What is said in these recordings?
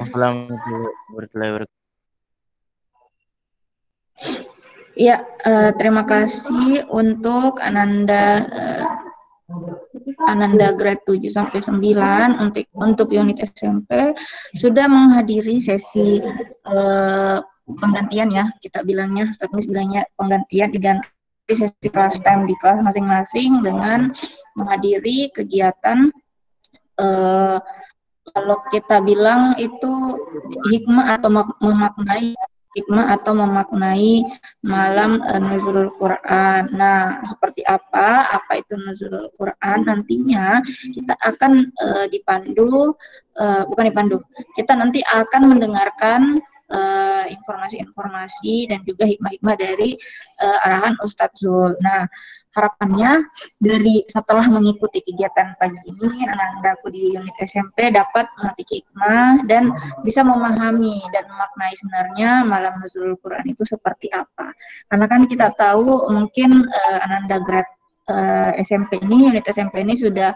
Assalamualaikum warahmatullahi wabarakatuh. Ya, terima kasih untuk Ananda grade 7 sampai 9 untuk unit SMP sudah menghadiri sesi penggantian ya, kita bilangnya, teknis bilangnya penggantian, diganti sesi kelas time di kelas masing-masing dengan menghadiri kegiatan kalau kita bilang itu hikmah atau memaknai malam nuzulul Quran. Nah, seperti apa itu nuzulul Quran? Nantinya kita akan kita nanti akan mendengarkan informasi-informasi dan juga hikmah-hikmah dari arahan Ustadz Zul. Nah, harapannya dari setelah mengikuti kegiatan pagi ini, anak-anakku di unit SMP dapat memetik hikmah dan bisa memahami dan memaknai sebenarnya malam nuzulul Quran itu seperti apa. Karena kan kita tahu mungkin anak-anak grade unit SMP ini sudah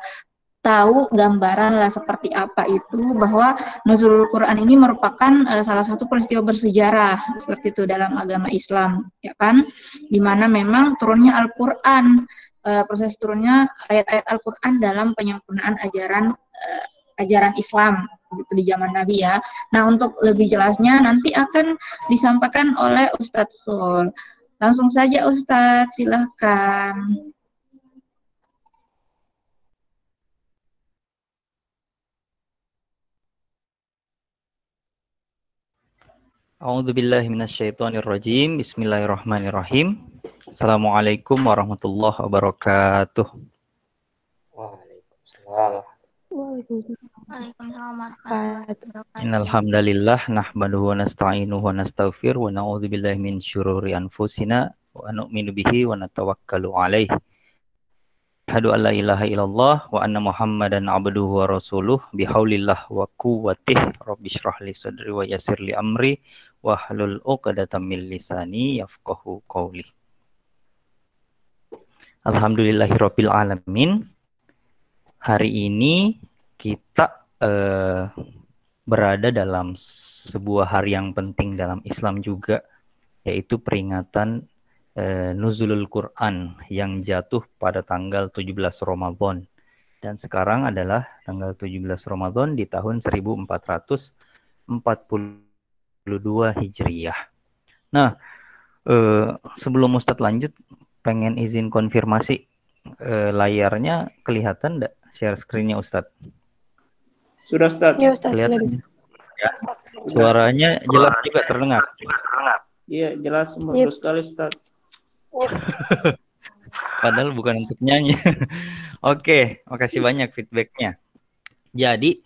tahu gambaran lah seperti apa itu, bahwa nuzulul Quran ini merupakan salah satu peristiwa bersejarah seperti itu dalam agama Islam, ya kan, dimana memang turunnya Al-Quran, proses turunnya ayat-ayat Al-Quran dalam penyempurnaan ajaran Islam gitu di zaman Nabi ya. Nah, untuk lebih jelasnya nanti akan disampaikan oleh Ustadz Sul. Langsung saja Ustadz, silahkan. A'udzubillahi minasyaitonirrajim. Bismillahirrahmanirrahim. Assalamualaikum warahmatullahi wabarakatuh. Waalaikumsalam. Waalaikumsalam warahmatullahi wabarakatuh. Innal hamdalillah nahmaduhu wa nasta'inuhu wa nastaghfir wa na'udzubillahi min syururi anfusina wa nu'minu bihi wa natawakkalu alaihi. Asyhadu an la ilaha illallah wa anna Muhammadan abduhu wa rasuluh bihaulillah wa quwwatihi rabbi shrah li sadri wa yassir li amri wahlul 'uqdatam min lisani yafqahu qawli. Alhamdulillahirabbil alamin. Hari ini kita berada dalam sebuah hari yang penting dalam Islam juga, yaitu peringatan Nuzulul Quran yang jatuh pada tanggal 17 Ramadan. Dan sekarang adalah tanggal 17 Ramadan di tahun 1442 Hijriyah. Nah, sebelum Ustadz lanjut, pengen izin konfirmasi, layarnya kelihatan enggak share screen-nya Ustadz? Sudah, Ustadz. Ya, Ustadz. Kelihatan ya? Suaranya jelas juga terdengar? Iya, jelas merdu sekali, Ustadz. Padahal bukan untuk nyanyi. Oke, makasih banyak feedbacknya. Jadi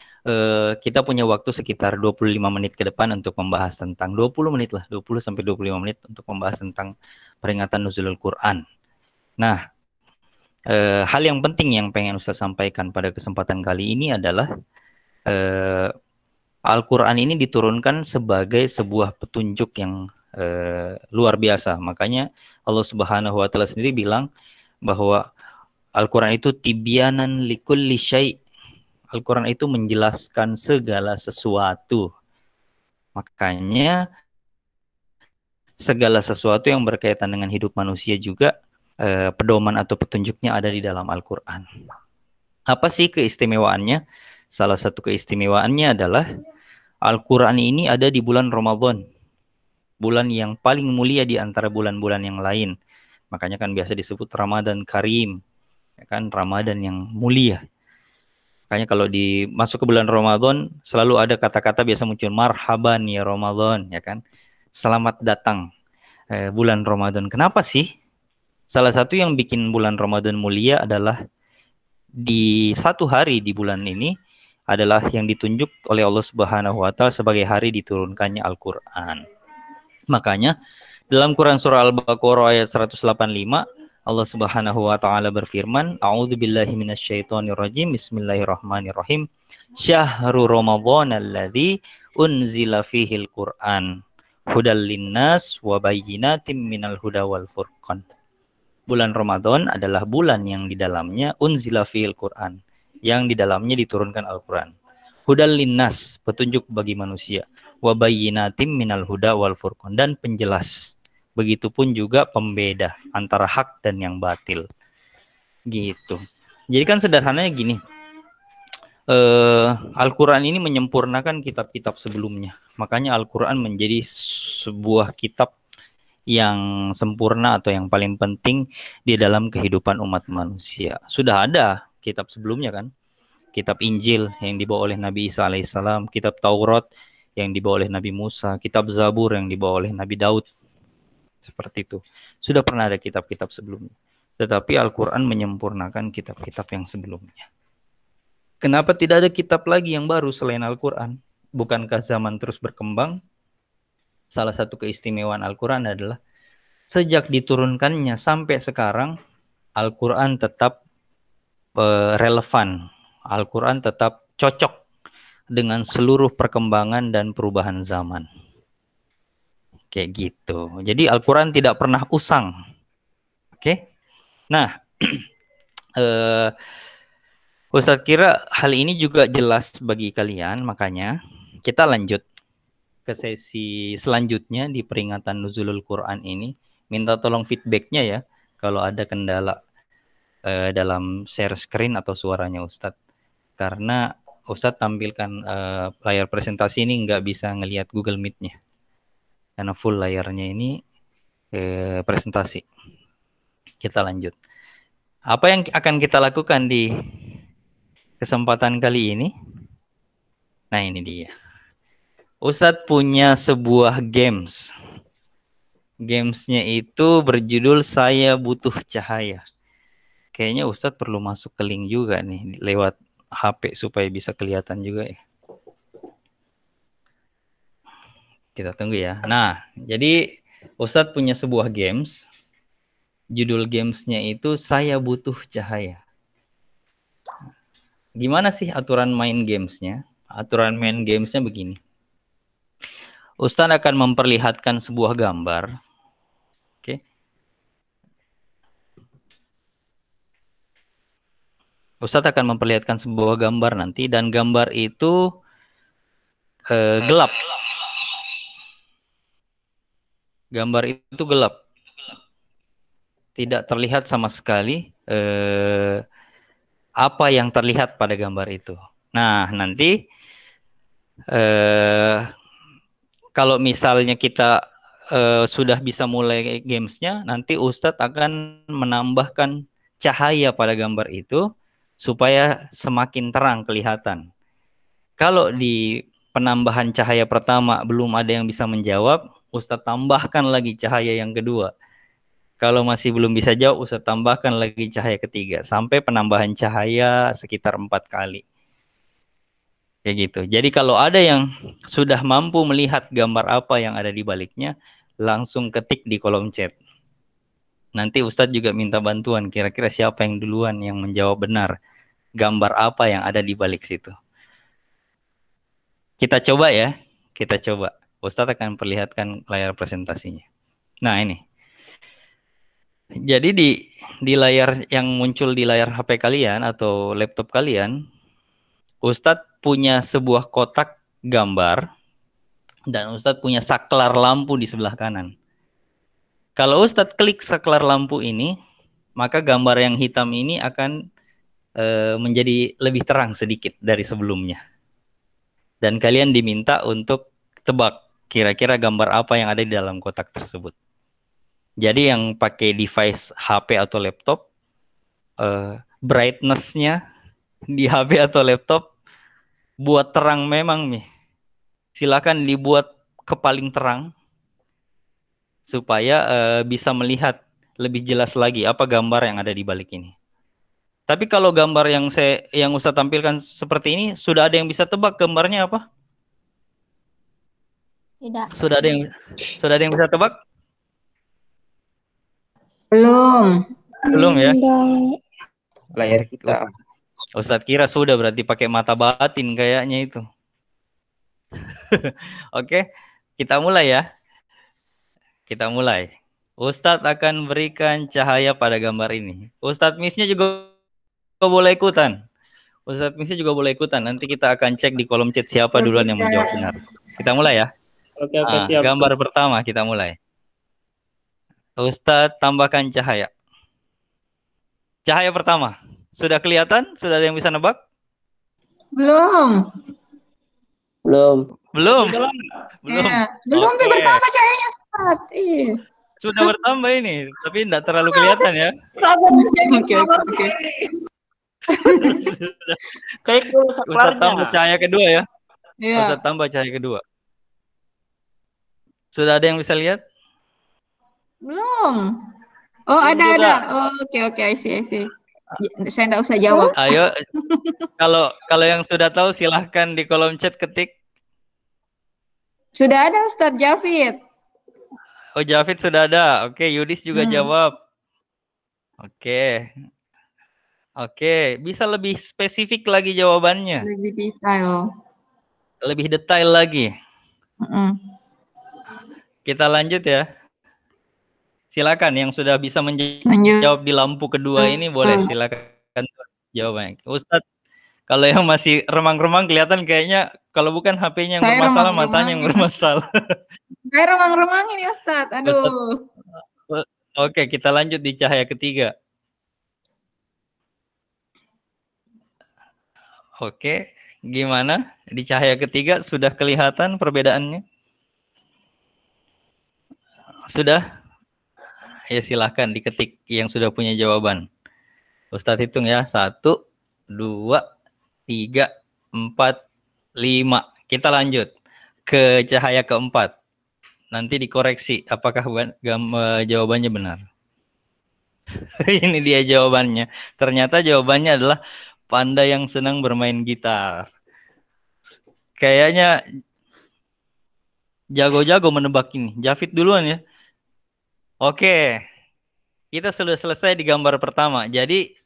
kita punya waktu sekitar 25 menit ke depan untuk membahas tentang 20 menit lah, 20 sampai 25 menit untuk membahas tentang peringatan Nuzulul Quran. Nah, hal yang penting yang pengen Ustaz sampaikan pada kesempatan kali ini adalah Al-Quran ini diturunkan sebagai sebuah petunjuk yang luar biasa. Makanya Allah Subhanahu wa taala sendiri bilang bahwa Al-Quran itu tibyanan likulli syai'. Al-Quran itu menjelaskan segala sesuatu. Makanya segala sesuatu yang berkaitan dengan hidup manusia juga pedoman atau petunjuknya ada di dalam Al-Quran. Apa sih keistimewaannya? Salah satu keistimewaannya adalah Al-Quran ini ada di bulan Ramadan. Bulan yang paling mulia di antara bulan-bulan yang lain. Makanya kan biasa disebut Ramadan Karim. Ya kan, Ramadan yang mulia. Makanya kalau masuk ke bulan Ramadan selalu ada kata-kata biasa muncul marhaban ya Ramadan, ya kan? Selamat datang bulan Ramadan. Kenapa sih? Salah satu yang bikin bulan Ramadan mulia adalah di satu hari di bulan ini adalah yang ditunjuk oleh Allah Subhanahu wa taala sebagai hari diturunkannya Al-Qur'an. Makanya dalam Quran surah Al-Baqarah ayat 185 Allah Subhanahu wa taala berfirman, A'udzubillahi minasyaitonirrajim. Bismillahirrahmanirrahim. Syahrul Ramadan alladzi unzila fihil Qur'an hudal linnas wa bayyinatim minal huda wal furqan. Bulan Ramadan adalah bulan yang di dalamnya unzila fihil Qur'an, yang di dalamnya diturunkan Al-Qur'an. Hudal linnas, petunjuk bagi manusia. Wa bayyinatim minal huda wal furqan, dan penjelas. Begitupun juga pembeda antara hak dan yang batil. Gitu. Jadi kan sederhananya gini. Al-Quran ini menyempurnakan kitab-kitab sebelumnya. Makanya Al-Quran menjadi sebuah kitab yang sempurna atau yang paling penting di dalam kehidupan umat manusia. Sudah ada kitab sebelumnya kan? Kitab Injil yang dibawa oleh Nabi Isa alaihissalam, kitab Taurat yang dibawa oleh Nabi Musa, kitab Zabur yang dibawa oleh Nabi Daud. Seperti itu. Sudah pernah ada kitab-kitab sebelumnya. Tetapi Al-Quran menyempurnakan kitab-kitab yang sebelumnya. Kenapa tidak ada kitab lagi yang baru selain Al-Quran? Bukankah zaman terus berkembang? Salah satu keistimewaan Al-Quran adalah sejak diturunkannya sampai sekarang, Al-Quran tetap relevan. Al-Quran tetap cocok dengan seluruh perkembangan dan perubahan zaman. Kayak gitu. Jadi Al-Quran tidak pernah usang. Oke? Nah, Ustadz kira hal ini juga jelas bagi kalian, makanya kita lanjut ke sesi selanjutnya di peringatan Nuzulul Quran ini. Minta tolong feedbacknya ya, kalau ada kendala dalam share screen atau suaranya Ustadz. Karena Ustadz tampilkan layar presentasi ini nggak bisa ngelihat Google Meet-nya. Karena full layarnya ini presentasi. Kita lanjut. Apa yang akan kita lakukan di kesempatan kali ini? Nah ini dia. Ustadz punya sebuah games. Gamesnya itu berjudul Saya Butuh Cahaya. Kayaknya Ustadz perlu masuk ke link juga nih lewat HP supaya bisa kelihatan juga ya. Kita tunggu ya. Nah, jadi Ustadz punya sebuah games. Judul gamesnya itu Saya Butuh Cahaya. Gimana sih aturan main gamesnya? Aturan main gamesnya begini. Ustadz akan memperlihatkan sebuah gambar. Oke. Ustadz akan memperlihatkan sebuah gambar nanti, dan gambar itu gelap. Gambar itu gelap. Tidak terlihat sama sekali apa yang terlihat pada gambar itu. Nah, nanti kalau misalnya kita sudah bisa mulai gamesnya, nanti Ustadz akan menambahkan cahaya pada gambar itu supaya semakin terang kelihatan. Kalau di penambahan cahaya pertama belum ada yang bisa menjawab, Ustadz tambahkan lagi cahaya yang kedua. Kalau masih belum bisa jawab, Ustadz tambahkan lagi cahaya ketiga. Sampai penambahan cahaya sekitar 4 kali. Kayak gitu. Jadi kalau ada yang sudah mampu melihat gambar apa yang ada di baliknya, langsung ketik di kolom chat. Nanti Ustadz juga minta bantuan. Kira-kira siapa yang duluan yang menjawab benar gambar apa yang ada di balik situ. Kita coba ya. Kita coba. Ustadz akan perlihatkan layar presentasinya. Nah ini. Jadi di layar yang muncul di layar HP kalian atau laptop kalian, Ustadz punya sebuah kotak gambar dan Ustadz punya saklar lampu di sebelah kanan. Kalau Ustadz klik saklar lampu ini, maka gambar yang hitam ini akan menjadi lebih terang sedikit dari sebelumnya. Dan kalian diminta untuk tebak kira-kira gambar apa yang ada di dalam kotak tersebut. Jadi yang pakai device HP atau laptop, brightness-nya di HP atau laptop buat terang memang nih. Silakan dibuat ke paling terang supaya bisa melihat lebih jelas lagi apa gambar yang ada di balik ini. Tapi kalau gambar yang Ustadz tampilkan seperti ini, sudah ada yang bisa tebak gambarnya apa? Tidak. Sudah ada yang bisa tebak? Belum. Belum ya? Layar kita. Ustadz kira sudah, berarti pakai mata batin kayaknya itu. Oke, kita mulai ya. Kita mulai. Ustadz akan berikan cahaya pada gambar ini. Ustadz Misnya juga boleh ikutan. Ustadz Misi juga boleh ikutan. Nanti kita akan cek di kolom chat siapa duluan yang menjawab benar. Kita mulai ya. Oke, siap. Gambar pertama kita mulai. Ustadz tambahkan cahaya. Cahaya pertama. Sudah kelihatan? Sudah ada yang bisa nebak? Belum. Belum. Belum. Ya, belum Oke. bertambah cahayanya, Ustaz. Sudah bertambah ini, tapi tidak terlalu kelihatan ya. Oke. Kayak Ustadz tambah cahaya kedua ya. Iya. Ustadz tambah cahaya kedua. Sudah ada yang bisa lihat? Belum. Oh, ada. Oh, oke, I see. Saya enggak usah jawab. Ayo, kalau yang sudah tahu silahkan di kolom chat ketik. Sudah ada Ustadz Jafid. Oh, Jafid sudah ada. Oke, Yudis juga jawab. Oke, bisa lebih spesifik lagi jawabannya. Lebih detail. Lebih detail lagi. Kita lanjut ya. Silakan yang sudah bisa menjawab di lampu kedua ini boleh silakan jawabannya. Ustadz, kalau yang masih remang-remang kelihatan kayaknya kalau bukan HP-nya yang bermasalah, matanya yang bermasalah. Saya remang-remang ini Ustadz. Aduh. Ustadz, oke, kita lanjut di cahaya ketiga. Oke, gimana? Di cahaya ketiga sudah kelihatan perbedaannya? Sudah? Ya silahkan diketik yang sudah punya jawaban. Ustadz hitung ya. 1, 2, 3, 4, 5. Kita lanjut ke cahaya keempat. Nanti dikoreksi apakah jawabannya benar. Ini dia jawabannya. Ternyata jawabannya adalah panda yang senang bermain gitar. Kayaknya jago-jago menebak ini. Jafid duluan ya. Oke, kita sudah selesai di gambar pertama. Jadi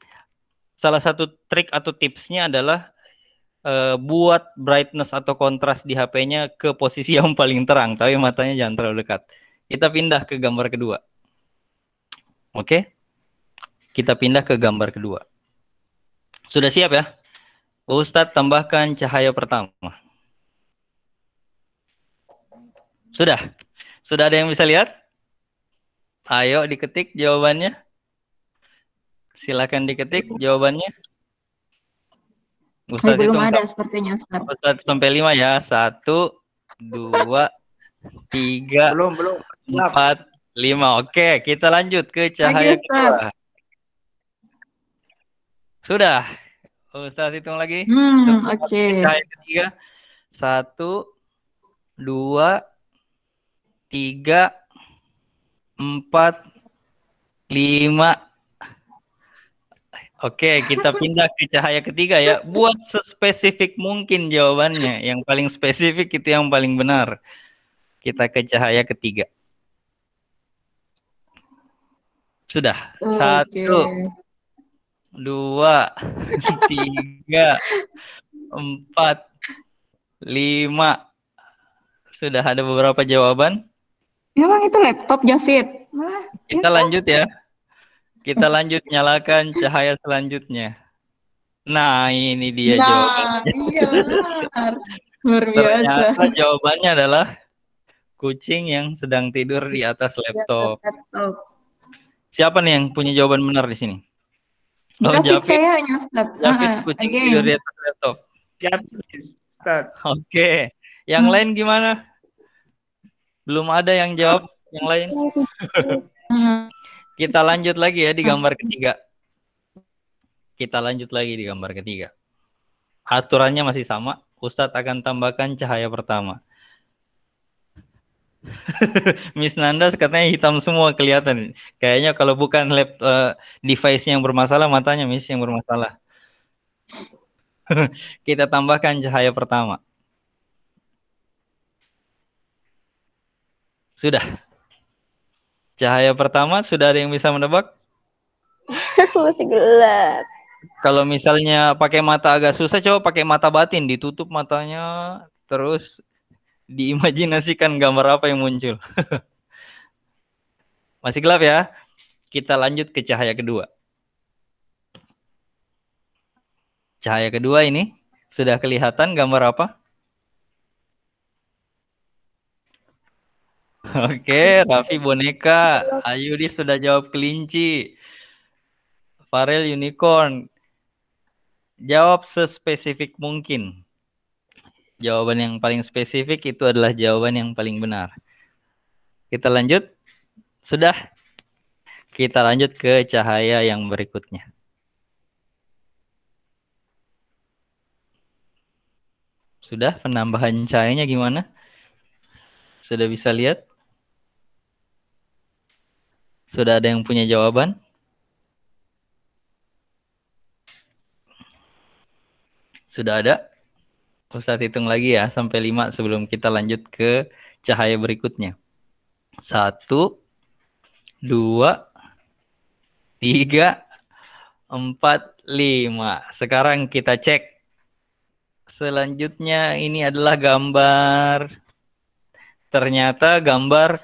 salah satu trik atau tipsnya adalah buat brightness atau kontras di HP-nya ke posisi yang paling terang, tapi matanya jangan terlalu dekat. Kita pindah ke gambar kedua. Oke, kita pindah ke gambar kedua. Sudah siap ya? Ustadz tambahkan cahaya pertama. Sudah? Sudah ada yang bisa lihat? Ayo diketik jawabannya. Silakan diketik jawabannya. Ustadz belum ada sepertinya Ustadz. Ustadz sampai 5 ya. 1, 2, 3, belum 4, 5. Oke, kita lanjut ke cahaya kedua. Sudah. Ustadz hitung lagi. Oke. Cahaya ketiga. 1, 2, 3, 4, 5. Oke, kita pindah ke cahaya ketiga ya. Buat sespesifik mungkin jawabannya. Yang paling spesifik itu yang paling benar. Kita ke cahaya ketiga. Sudah. 1, 2, 3, 4, 5. Sudah ada beberapa jawaban. Emang itu laptop Jafid? Kita lanjut ya. Kita lanjut, nyalakan cahaya selanjutnya. Nah, ini dia jawabannya. Iya benar. Luar biasa. Ternyata jawabannya adalah kucing yang sedang tidur di atas laptop. Siapa nih yang punya jawaban benar di sini? Oh, Jafid kayaknya, Ustaz. Jafid, kucing tidur di atas laptop. Oke. Yang lain gimana? Belum ada yang jawab yang lain. Kita lanjut lagi ya di gambar ketiga. Kita lanjut lagi di gambar ketiga. Aturannya masih sama. Ustadz akan tambahkan cahaya pertama. Miss Nanda katanya hitam semua kelihatan. Kayaknya kalau bukan device yang bermasalah, matanya Miss yang bermasalah. Kita tambahkan cahaya pertama. Sudah. Cahaya pertama sudah ada yang bisa menebak? Masih gelap. Kalau misalnya pakai mata agak susah, coba pakai mata batin, ditutup matanya, terus diimajinasikan gambar apa yang muncul. Masih gelap ya? Kita lanjut ke cahaya kedua. Cahaya kedua ini sudah kelihatan gambar apa? Oke, Raffi boneka, Ayudi sudah jawab kelinci, Farel unicorn. Jawab sespesifik mungkin. Jawaban yang paling spesifik itu adalah jawaban yang paling benar. Kita lanjut. Sudah. Kita lanjut ke cahaya yang berikutnya. Sudah, penambahan cahayanya gimana? Sudah bisa lihat? Sudah ada yang punya jawaban? Sudah ada? Ustadz hitung lagi ya, sampai 5 sebelum kita lanjut ke cahaya berikutnya. 1, 2, 3, 4, 5. Sekarang kita cek. Selanjutnya ini adalah gambar. Ternyata gambar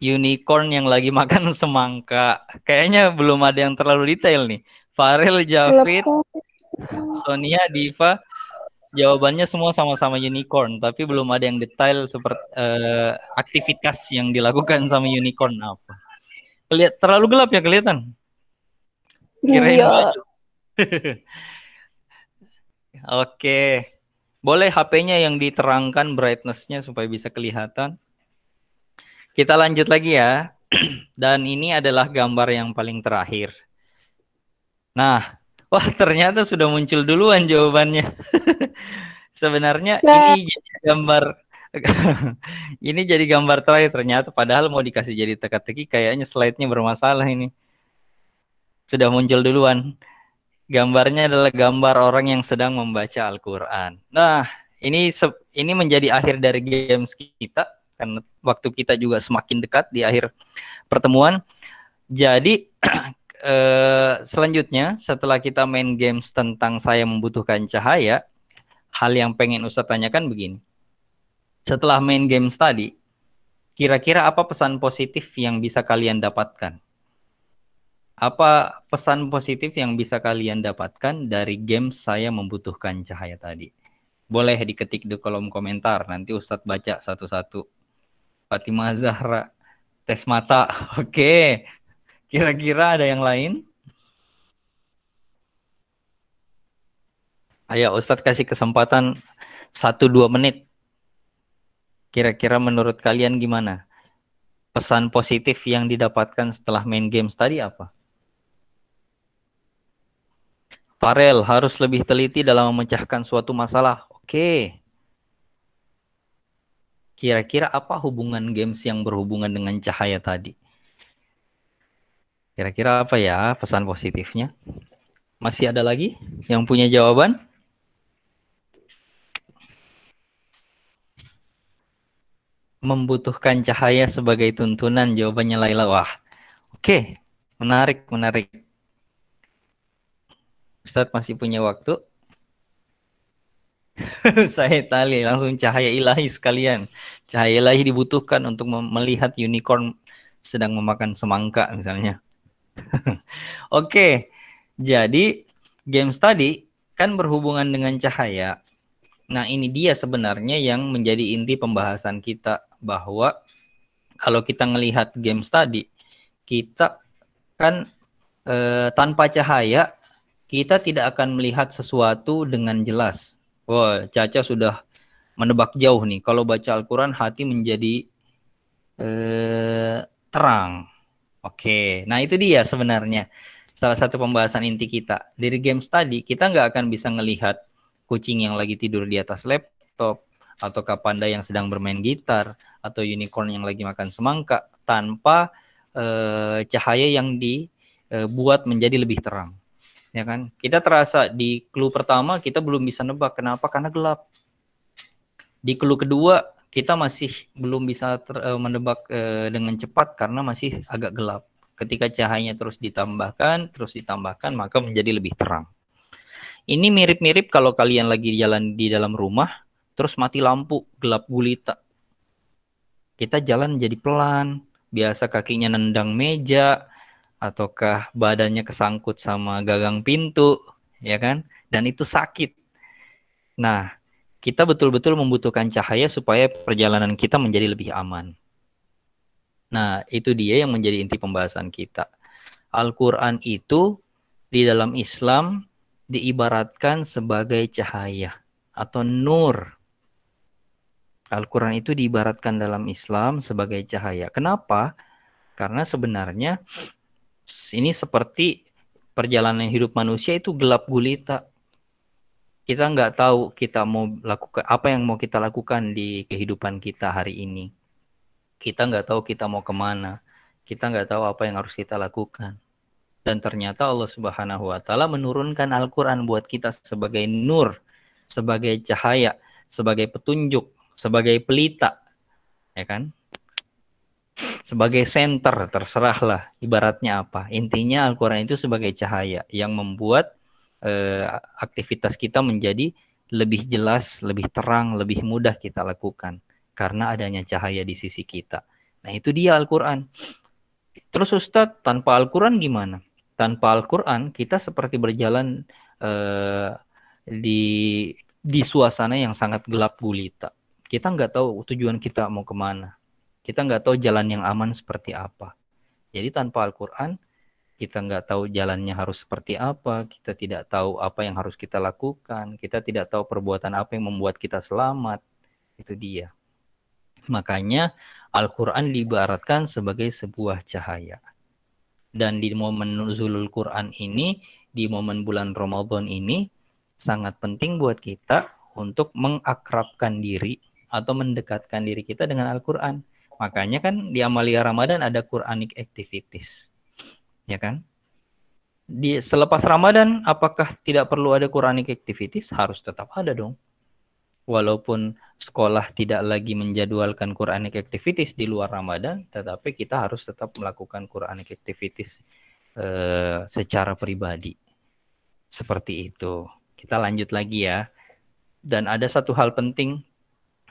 unicorn yang lagi makan semangka. Kayaknya belum ada yang terlalu detail nih. Farel, Jafid, Sonia, Diva, jawabannya semua sama-sama unicorn, tapi belum ada yang detail seperti aktivitas yang dilakukan sama unicorn apa. Terlalu gelap ya kelihatan? Kirain Iya. baju. Oke. Boleh HP-nya yang diterangkan brightness-nya supaya bisa kelihatan. Kita lanjut lagi ya. Dan ini adalah gambar yang paling terakhir. Nah, wah ternyata sudah muncul duluan jawabannya. Sebenarnya ini jadi gambar ini jadi gambar terakhir ternyata, padahal mau dikasih jadi teka-teki kayaknya slide-nya bermasalah ini. Sudah muncul duluan. Gambarnya adalah gambar orang yang sedang membaca Al-Qur'an. Nah, ini menjadi akhir dari games kita karena waktu kita juga semakin dekat di akhir pertemuan. Jadi selanjutnya setelah kita main games tentang saya membutuhkan cahaya, hal yang pengen Ustadz tanyakan begini. Setelah main games tadi, kira-kira apa pesan positif yang bisa kalian dapatkan? Apa pesan positif yang bisa kalian dapatkan dari games saya membutuhkan cahaya tadi? Boleh diketik di kolom komentar, nanti Ustadz baca satu-satu. Fatimah Zahra, tes mata, oke. Kira-kira ada yang lain? Ayo Ustadz kasih kesempatan 1-2 menit. Kira-kira menurut kalian gimana? Pesan positif yang didapatkan setelah main games tadi apa? Farel harus lebih teliti dalam memecahkan suatu masalah. Oke. Kira-kira apa hubungan games yang berhubungan dengan cahaya tadi? Kira-kira apa ya pesan positifnya? Masih ada lagi yang punya jawaban? Membutuhkan cahaya sebagai tuntunan, jawabannya Laila. Wah, oke. Menarik. Ustadz masih punya waktu. Saya tali langsung cahaya ilahi sekalian. Cahaya ilahi dibutuhkan untuk melihat unicorn sedang memakan semangka misalnya. Oke, jadi games tadi kan berhubungan dengan cahaya. Nah ini dia sebenarnya yang menjadi inti pembahasan kita, bahwa kalau kita ngelihat games tadi, kita kan tanpa cahaya kita tidak akan melihat sesuatu dengan jelas. Wah, Caca sudah menebak jauh nih. Kalau baca Al-Quran hati menjadi terang. Oke, nah itu dia sebenarnya salah satu pembahasan inti kita. Dari games tadi kita nggak akan bisa ngelihat kucing yang lagi tidur di atas laptop, atau panda yang sedang bermain gitar, atau unicorn yang lagi makan semangka tanpa cahaya yang dibuat menjadi lebih terang. Ya kan? Kita terasa di clue pertama kita belum bisa nebak, kenapa? Karena gelap. Di clue kedua kita masih belum bisa menebak dengan cepat karena masih agak gelap. Ketika cahayanya terus ditambahkan, maka menjadi lebih terang. Ini mirip-mirip kalau kalian lagi jalan di dalam rumah, terus mati lampu, gelap gulita. Kita jalan jadi pelan, biasa kakinya nendang meja, ataukah badannya kesangkut sama gagang pintu, ya kan? Dan itu sakit. Nah, kita betul-betul membutuhkan cahaya supaya perjalanan kita menjadi lebih aman. Nah, itu dia yang menjadi inti pembahasan kita. Al-Quran itu di dalam Islam diibaratkan sebagai cahaya atau nur. Al-Quran itu diibaratkan dalam Islam sebagai cahaya. Kenapa? Karena sebenarnya ini seperti perjalanan hidup manusia itu gelap gulita. Kita nggak tahu kita mau lakukan apa yang mau kita lakukan di kehidupan kita hari ini. Kita nggak tahu kita mau kemana. Kita nggak tahu apa yang harus kita lakukan. Dan ternyata Allah Subhanahu wa Ta'ala menurunkan Al-Quran buat kita sebagai nur, sebagai cahaya, sebagai petunjuk, sebagai pelita, ya kan? Sebagai senter, terserahlah ibaratnya apa. Intinya Al-Quran itu sebagai cahaya yang membuat aktivitas kita menjadi lebih jelas, lebih terang, lebih mudah kita lakukan. Karena adanya cahaya di sisi kita. Nah itu dia Al-Quran. Terus Ustadz, tanpa Al-Quran gimana? Tanpa Al-Quran kita seperti berjalan di suasana yang sangat gelap gulita. Kita nggak tahu tujuan kita mau kemana. Kita nggak tahu jalan yang aman seperti apa. Jadi tanpa Al-Quran kita nggak tahu jalannya harus seperti apa. Kita tidak tahu apa yang harus kita lakukan. Kita tidak tahu perbuatan apa yang membuat kita selamat. Itu dia. Makanya Al-Quran diibaratkan sebagai sebuah cahaya. Dan di momen nuzulul Quran ini, di momen bulan Ramadan ini, sangat penting buat kita untuk mengakrabkan diri atau mendekatkan diri kita dengan Al-Quran. Makanya kan di Amalia Ramadan ada Quranic Activities. Ya kan? Selepas Ramadan, apakah tidak perlu ada Quranic Activities? Harus tetap ada dong. Walaupun sekolah tidak lagi menjadwalkan Quranic Activities di luar Ramadan, tetapi kita harus tetap melakukan Quranic Activities secara pribadi. Seperti itu. Kita lanjut lagi ya. Dan ada satu hal penting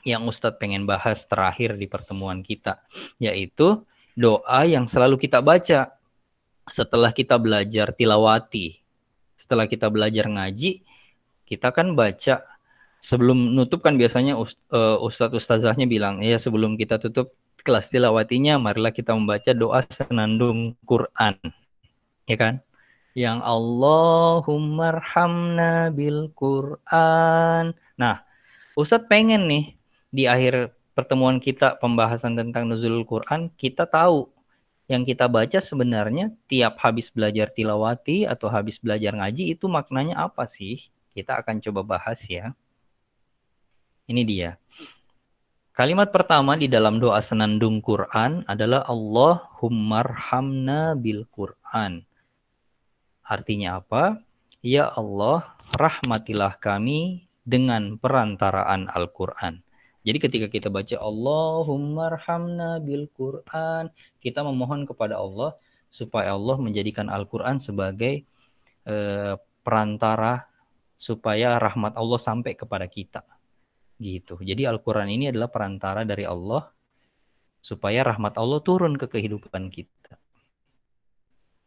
yang Ustadz pengen bahas terakhir di pertemuan kita, yaitu doa yang selalu kita baca setelah kita belajar tilawati. Setelah kita belajar ngaji, kita kan baca. Sebelum nutup kan biasanya ustadz-ustazahnya bilang, ya sebelum kita tutup kelas tilawatinya, marilah kita membaca doa senandung Quran. Ya kan? Yang Allahummarhamna bil Quran. Nah, Ustadz pengen nih, di akhir pertemuan kita pembahasan tentang nuzulul Quran, kita tahu yang kita baca sebenarnya tiap habis belajar tilawati atau habis belajar ngaji itu maknanya apa sih? Kita akan coba bahas ya. Ini dia. Kalimat pertama di dalam doa senandung Quran adalah Allahummarhamna bil Quran. Artinya apa? Ya Allah, rahmatilah kami dengan perantaraan Al-Quran. Jadi ketika kita baca Allahummarhamna bil Quran, kita memohon kepada Allah supaya Allah menjadikan Al-Quran sebagai perantara supaya rahmat Allah sampai kepada kita. Gitu. Jadi Al-Quran ini adalah perantara dari Allah supaya rahmat Allah turun ke kehidupan kita.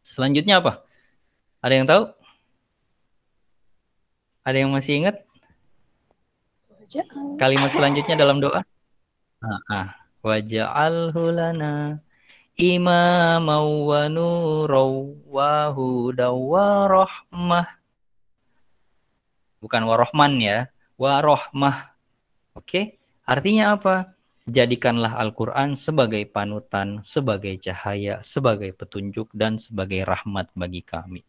Selanjutnya apa? Ada yang tahu? Ada yang masih ingat? Kalimat selanjutnya dalam doa? Waja'alhu lana imamaw wa nuraw wa hudaw wa rahmah. Bukan warahman ya, warahmah. Oke, artinya apa? Jadikanlah Al-Quran sebagai panutan, sebagai cahaya, sebagai petunjuk, dan sebagai rahmat bagi kami.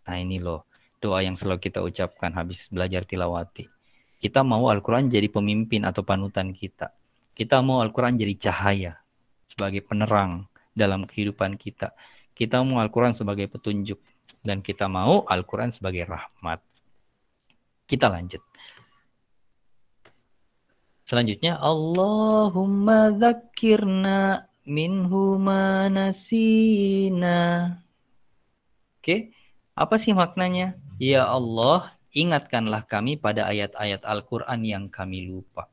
Nah ini loh, doa yang selalu kita ucapkan habis belajar tilawati. Kita mau Al-Quran jadi pemimpin atau panutan kita. Kita mau Al-Quran jadi cahaya, sebagai penerang dalam kehidupan kita. Kita mau Al-Quran sebagai petunjuk, dan kita mau Al-Quran sebagai rahmat. Kita lanjut. Selanjutnya, Allahumma dzakirna minhu ma nasina. Oke, apa sih maknanya? Ya Allah, ingatkanlah kami pada ayat-ayat Al-Quran yang kami lupa.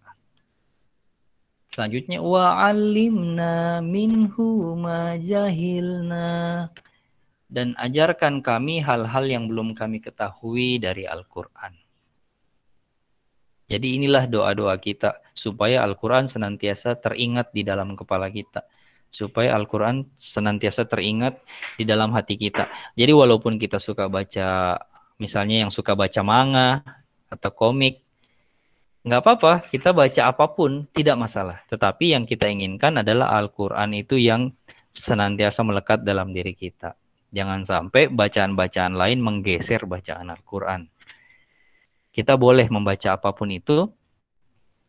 Selanjutnya, wa'allimna minhu ma jahilna. dan ajarkan kami hal-hal yang belum kami ketahui dari Al-Quran. Jadi inilah doa-doa kita supaya Al-Quran senantiasa teringat di dalam kepala kita. Supaya Al-Quran senantiasa teringat di dalam hati kita. Jadi walaupun kita suka baca, misalnya yang suka baca manga atau komik, nggak apa-apa, kita baca apapun, tidak masalah. Tetapi yang kita inginkan adalah Al-Quran itu yang senantiasa melekat dalam diri kita. Jangan sampai bacaan-bacaan lain menggeser bacaan Al-Quran. Kita boleh membaca apapun itu,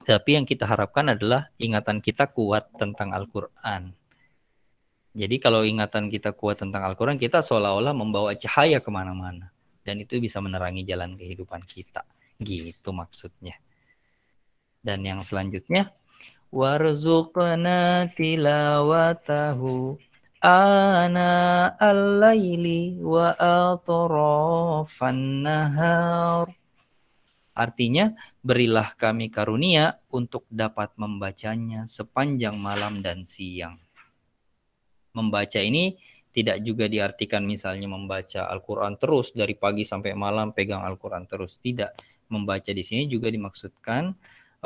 tapi yang kita harapkan adalah ingatan kita kuat tentang Al-Quran. Jadi kalau ingatan kita kuat tentang Al-Quran, kita seolah-olah membawa cahaya kemana-mana. Dan itu bisa menerangi jalan kehidupan kita. Gitu maksudnya. Dan yang selanjutnya, warzuqna tilawatahu ana al-laili wa atrafan nahar. Artinya, berilah kami karunia untuk dapat membacanya sepanjang malam dan siang. Membaca ini tidak juga diartikan misalnya membaca Al-Quran terus dari pagi sampai malam pegang Al-Quran terus. Tidak. Membaca di sini juga dimaksudkan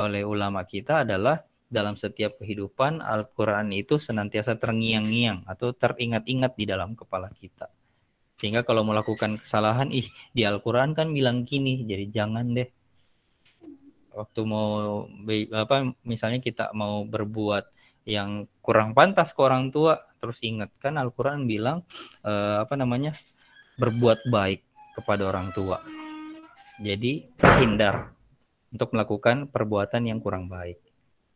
oleh ulama kita adalah dalam setiap kehidupan Al-Quran itu senantiasa terngiang-ngiang atau teringat-ingat di dalam kepala kita. Sehingga kalau melakukan kesalahan, di Al-Quran kan bilang gini, jadi jangan deh. Waktu mau misalnya kita mau berbuat yang kurang pantas ke orang tua, terus ingat kan Al-Quran bilang berbuat baik kepada orang tua. Jadi hindar untuk melakukan perbuatan yang kurang baik.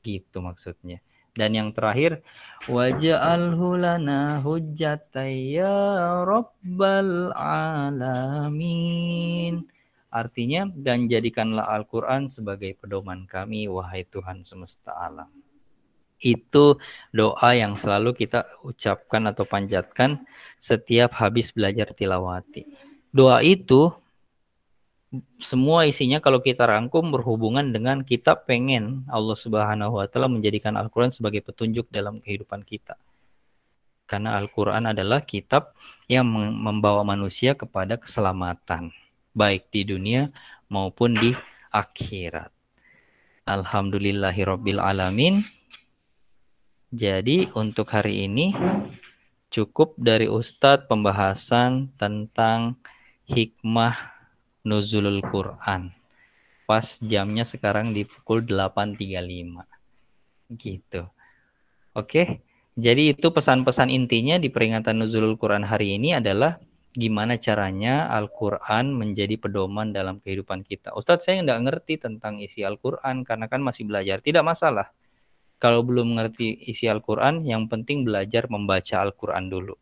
Gitu maksudnya. Dan yang terakhir, waj'alhu lana hujjatan ya rabbal alamin. Artinya, dan jadikanlah Al-Quran sebagai pedoman kami, wahai Tuhan semesta alam. Itu doa yang selalu kita ucapkan atau panjatkan setiap habis belajar tilawati. Doa itu, semua isinya kalau kita rangkum berhubungan dengan kita pengen Allah Subhanahu wa Ta'ala menjadikan Al-Quran sebagai petunjuk dalam kehidupan kita. Karena Al-Quran adalah kitab yang membawa manusia kepada keselamatan, baik di dunia maupun di akhirat. Alhamdulillahirabbil alamin. Jadi untuk hari ini cukup dari Ustadz pembahasan tentang hikmah Nuzulul Quran. Pas jamnya sekarang di pukul 8.35. Gitu. Oke. Jadi itu pesan-pesan intinya di peringatan Nuzulul Quran hari ini adalah gimana caranya Al-Quran menjadi pedoman dalam kehidupan kita. Ustadz, saya nggak ngerti tentang isi Al-Quran karena kan masih belajar. Tidak masalah. Kalau belum mengerti isi Al-Quran, yang penting belajar membaca Al-Quran dulu.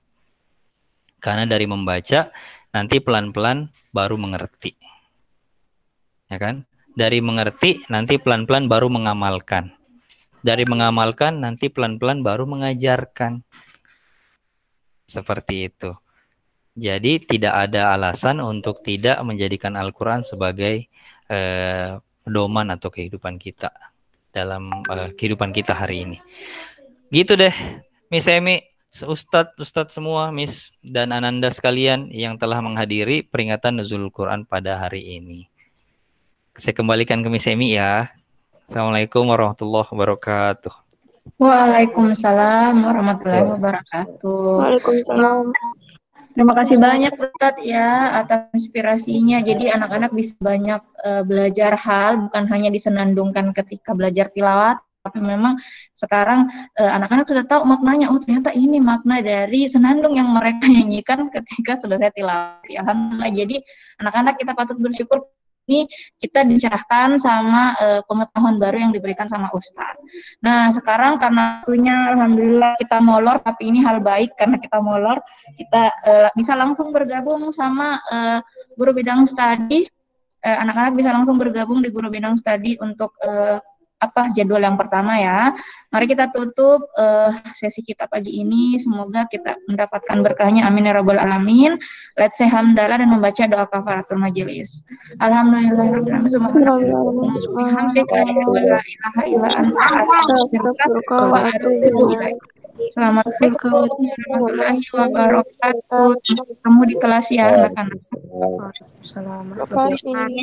Karena dari membaca, nanti pelan-pelan baru mengerti. Ya kan? Dari mengerti, nanti pelan-pelan baru mengamalkan. Dari mengamalkan, nanti pelan-pelan baru mengajarkan. Seperti itu. Jadi tidak ada alasan untuk tidak menjadikan Al-Quran sebagai pedoman atau kehidupan kita. Dalam kehidupan kita hari ini. Gitu deh, Miss Emi. Ustadz semua, Miss dan Ananda sekalian yang telah menghadiri peringatan Nuzulul Quran pada hari ini. Saya kembalikan ke Miss Emi ya. Assalamualaikum warahmatullahi wabarakatuh. Waalaikumsalam warahmatullahi wabarakatuh. Waalaikumsalam. Terima kasih banyak Ustadz ya atas inspirasinya. Jadi anak-anak bisa banyak belajar hal, bukan hanya disenandungkan ketika belajar tilawat. Tapi memang sekarang anak-anak sudah tahu maknanya. Oh ternyata ini makna dari senandung yang mereka nyanyikan ketika selesai tilawah. Alhamdulillah. Jadi anak-anak kita patut bersyukur ini kita dicerahkan sama pengetahuan baru yang diberikan sama Ustadz. Nah sekarang karena waktunya alhamdulillah kita molor, tapi ini hal baik karena kita molor, kita bisa langsung bergabung sama guru bidang studi. Anak-anak bisa langsung bergabung di guru bidang studi untuk jadwal yang pertama ya. Mari kita tutup sesi kita pagi ini. Semoga kita mendapatkan berkahnya. Amin ya rabbal alamin. Let's say hamdalah dan membaca doa kafaratul majelis. Alhamdulillahirabbil alamin. Assalamualaikum warahmatullahi wabarakatuh. Sampai ketemu di kelas ya anak-anak. Waalaikumsalam. Makasih.